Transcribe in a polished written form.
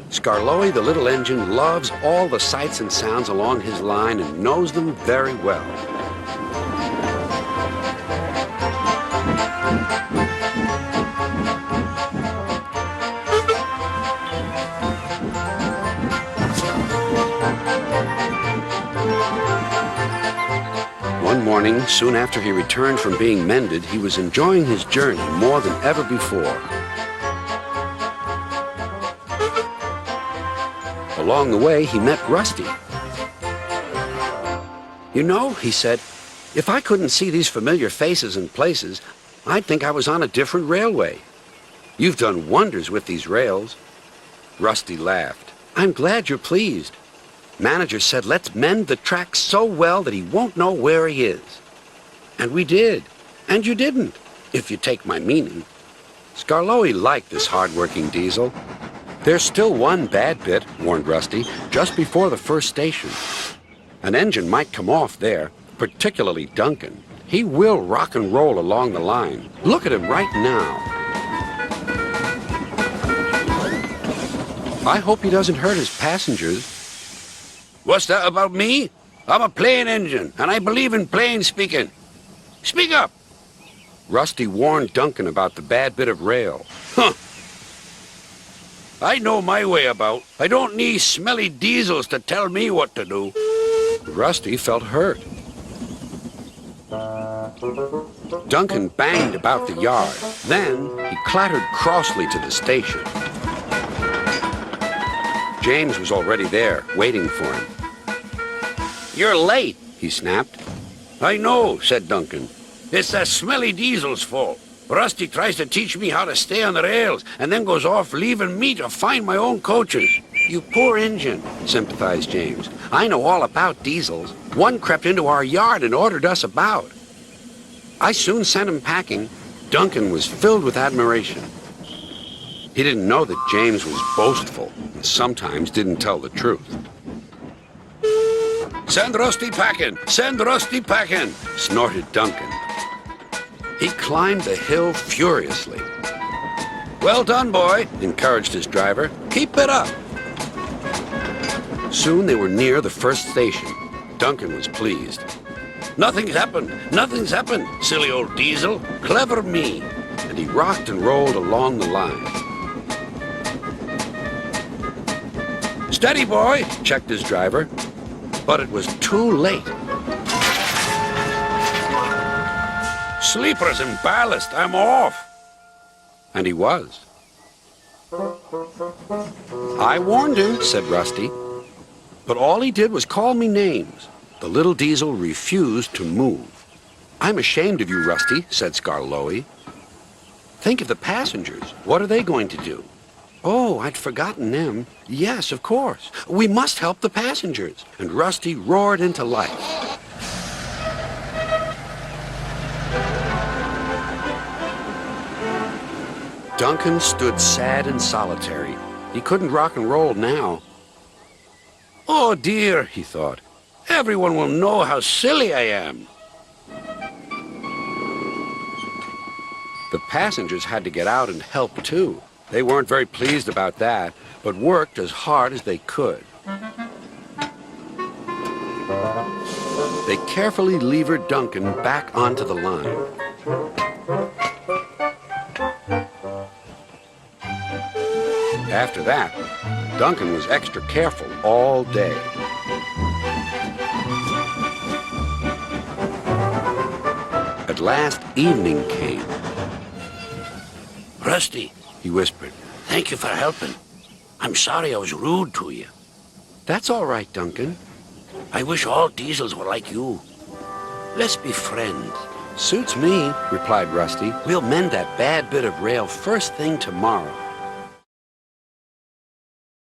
Skarloey, the little engine, loves all the sights and sounds along his line and knows them very well. One morning, soon after he returned from being mended, he was enjoying his journey more than ever before. Along the way, he met Rusty. "You know," he said, "if I couldn't see these familiar faces and places, I'd think I was on a different railway. You've done wonders with these rails." Rusty laughed. "I'm glad you're pleased. Manager said let's mend the track so well that he won't know where he is. And we did. And you didn't, if you take my meaning." Skarloey liked this hard-working diesel. "There's still one bad bit," warned Rusty, "just before the first station. An engine might come off there, particularly Duncan. He will rock and roll along the line. Look at him right now. I hope he doesn't hurt his passengers." "What's that about me? I'm a plain engine, and I believe in plain speaking. Speak up." Rusty warned Duncan about the bad bit of rail. "Huh. I know my way about. I don't need smelly diesels to tell me what to do." Rusty felt hurt. Duncan banged about the yard. Then he clattered crossly to the station. James was already there, waiting for him. "You're late," he snapped. "I know," said Duncan. "It's that smelly diesel's fault. Rusty tries to teach me how to stay on the rails and then goes off leaving me to find my own coaches." "You poor engine," sympathized James. "I know all about diesels. One crept into our yard and ordered us about. I soon sent him packing." Duncan was filled with admiration. He didn't know that James was boastful and sometimes didn't tell the truth. "Send Rusty packing! Send Rusty packing!" snorted Duncan. He climbed the hill furiously. "Well done, boy," encouraged his driver. "Keep it up." Soon they were near the first station. Duncan was pleased. "Nothing's happened. Nothing's happened, silly old diesel. Clever me." And he rocked and rolled along the line. "Steady, boy," checked his driver. But it was too late. "Sleepers and ballast. I'm off." And he was. "I warned him," said Rusty. "But all he did was call me names." The little diesel refused to move. "I'm ashamed of you, Rusty," said Skarloey. "Think of the passengers. What are they going to do?" "Oh, I'd forgotten them. Yes, of course. We must help the passengers." And Rusty roared into life. Duncan stood sad and solitary. He couldn't rock and roll now. "Oh, dear," he thought. "Everyone will know how silly I am." The passengers had to get out and help, too. They weren't very pleased about that, but worked as hard as they could. They carefully levered Duncan back onto the line. After that, Duncan was extra careful all day. At last, evening came. "Rusty," he whispered, "thank you for helping. I'm sorry I was rude to you." "That's all right, Duncan." "I wish all diesels were like you. Let's be friends." "Suits me," replied Rusty. "We'll mend that bad bit of rail first thing tomorrow."